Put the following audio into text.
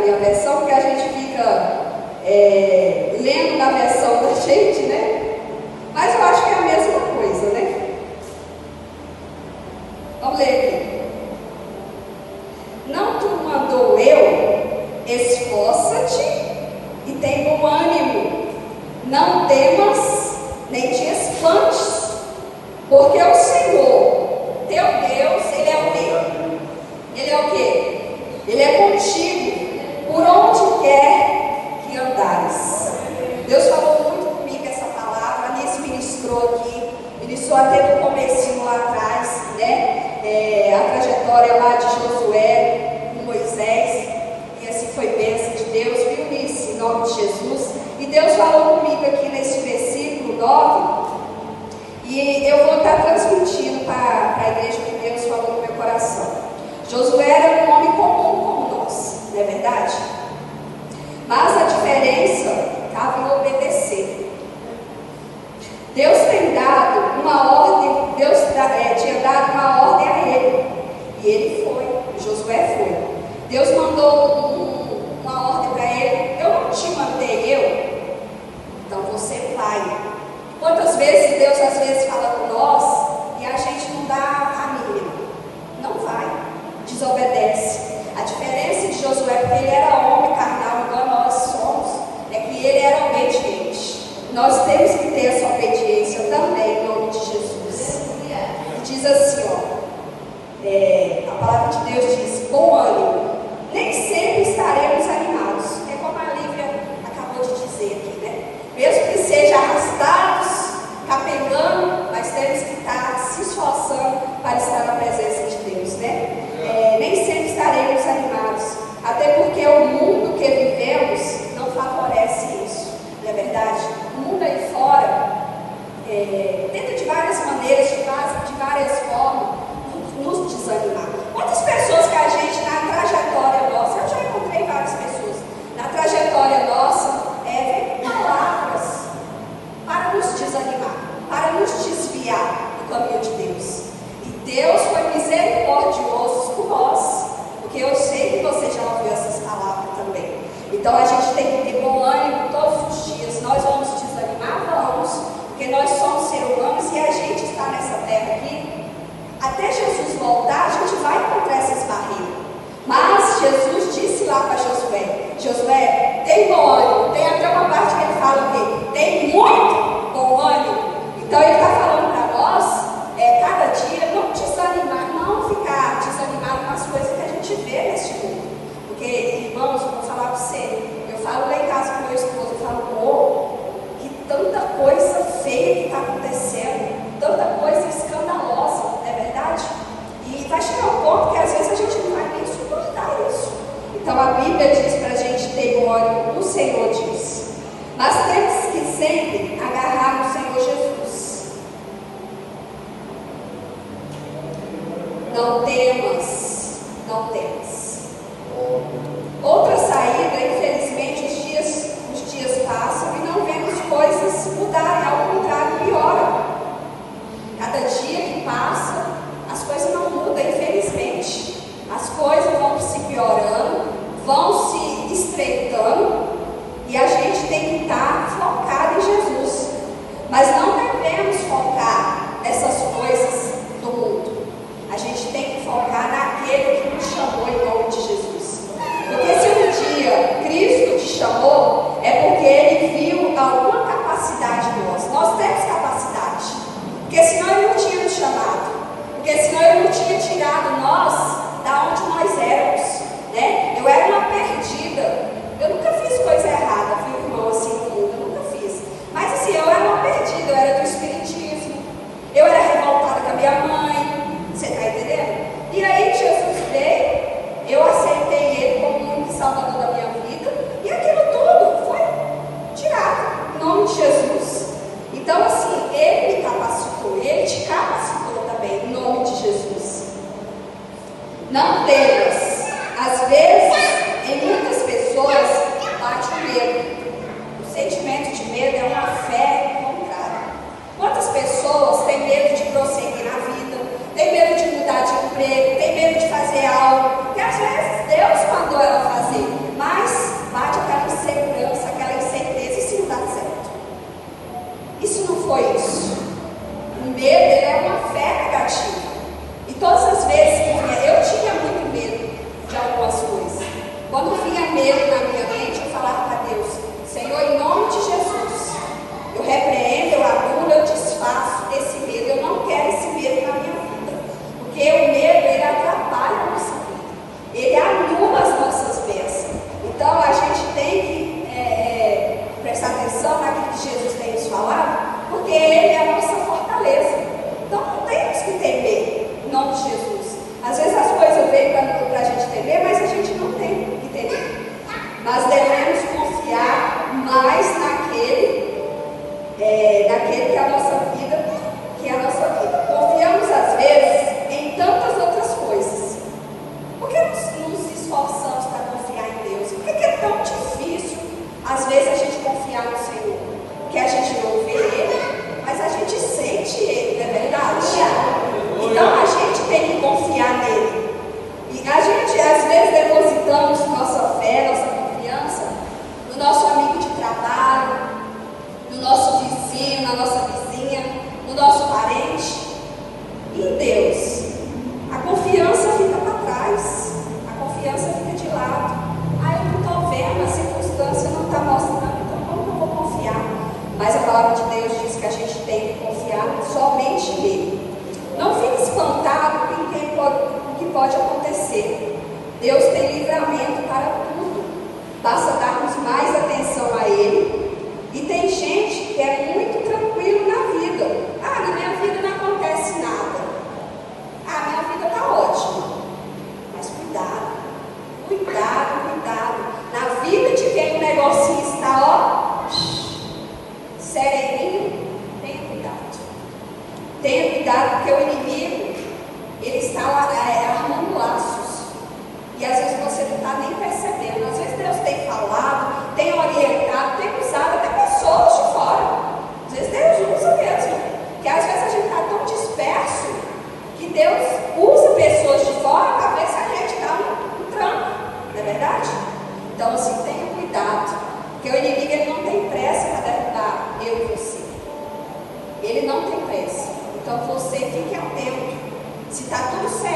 minha versão, porque a gente fica lendo na versão da gente, né? Mas eu acho que é a mesma coisa, né? Vamos ler aqui. Não tu mandou eu, esforça-te e tem bom ânimo. Não temas, nem te espantes, porque o Senhor, teu Deus, Ele é o quê? Ele é o quê? Ele é contigo, por onde quer que andares. Deus falou muito comigo essa palavra, a Anice ministrou aqui, ministrou até no comecinho lá atrás, né? A trajetória lá de Josué com Moisés, e assim foi bênção de Deus, viu, Anice, em nome de Jesus. E Deus falou comigo aqui nesse versículo 9, e eu vou estar transmitindo para a igreja que Deus falou no meu coração. Josué era um homem comum como nós, não é verdade? Mas a diferença estava em obedecer. Deus tem dado uma ordem, Deus tinha dado uma ordem a ele, e ele foi, Josué foi. Deus mandou uma ordem para ele: eu não te mandei então você vai. Quantas vezes Deus às vezes fala com nós e a gente não dá a mínima? Não vai, desobedece. A diferença de Josué, porque ele era homem carnal igual nós somos, é que ele era obediente. Nós temos que ter essa obediência também em nome de Jesus. E diz assim, a palavra de Deus diz: bom ânimo. Nem sempre estaremos animados, é como a Lívia acabou de dizer aqui, né? Mesmo que seja arrastados, capengando, mas temos que estar se esforçando para estar na presença de Deus, né? Nem sempre estaremos animados, até porque o mundo que vivemos não favorece isso, não é verdade? O mundo aí fora tenta de várias maneiras, de várias formas, nos desanimar. Quantas pessoas que a gente, na trajetória nossa, eu já encontrei várias pessoas, na trajetória nossa, vem palavras para nos desanimar, para nos desviar do caminho de Deus. E Deus foi misericordioso com nós, porque eu sei que você já ouviu essas palavras também. Então a gente tem que ter bom ânimo todos os dias. Nós vamos desanimar? Vamos, porque nós somos seres humanos e a gente está nessa terra aqui. Até Jesus voltar, a gente vai encontrar essas barreiras. Mas Jesus disse lá para Josué: Josué, tem bom ânimo. Tem até uma parte que ele fala o quê? Tem muito bom ânimo. Então ele está falando para nós, cada dia, não desanimar, não ficar desanimado com as coisas que a gente vê neste mundo. Porque, irmãos, eu vou falar para você, eu falo lá em casa com meu esposo, eu falo, que tanta coisa feia que está acontecendo, tanta coisa escandalosa, não é verdade? E vai chegar um ponto que às vezes a gente não vai nem suportar isso. Então a Bíblia diz para a gente ter bom ânimo, o Senhor diz. Mas temos que sempre agarrar no Senhor Jesus. Não temas, não temas. Outra saída, infelizmente, os dias passam e não vemos coisas mudarem, ao contrário, pioram. Cada dia que passa, as coisas não mudam, infelizmente. As coisas vão se piorando, vão se estreitando, e a gente tem que estar focado em Jesus. Mas não devemos focar nessas coisas do mundo. A gente tem que focar naquele que nos chamou em nome de Jesus. Porque se um dia Cristo te chamou, é porque Ele viu alguma capacidade em nós. Nós temos capacidade. Porque senão Ele não tinha nos chamado. Porque senão Ele não tinha tirado nós da onde nós éramos, né? Eu era uma perdida. Eu nunca fiz coisa errada, viu, irmão, assim no mundo. Eu nunca fiz. Mas assim, eu era uma perdida. Eu era do espiritismo. Eu era revoltada com a minha mãe. Você está entendendo? E aí Jesus veio, eu aceitei Ele como único salvador da minha vida, e aquilo tudo foi tirado, em nome de Jesus. Então assim, Ele me capacitou, Ele te capacitou também, em nome de Jesus. Não temas. Às vezes, em muitas pessoas, bate o medo. O sentimento de medo é uma fé contrária. Quantas pessoas têm medo de prosseguir na vida? Tem medo de mudar de emprego, tem medo de fazer algo que às vezes Deus mandou ela fazer, mas Deus tem livramento para tudo. Basta darmos mais atenção a Ele. E tem gente que é muito tranquilo na vida. Ah, na minha vida não acontece nada. Ah, minha vida está ótima. Mas cuidado, cuidado, cuidado. Na vida de quem o negocinho está, sereninho, tenha cuidado. Tenha cuidado, porque o inimigo, ele está armando laços. E às vezes você não está nem percebendo. Às vezes Deus tem falado, tem orientado, tem usado até pessoas de fora. Às vezes Deus usa mesmo. Porque às vezes a gente está tão disperso que Deus usa pessoas de fora para ver se a gente dá um tranco. Não é verdade? Então assim, tenha cuidado. Porque o inimigo ele não tem pressa para derrubar eu e você. Ele não tem pressa. Então você fique atento. Se está tudo certo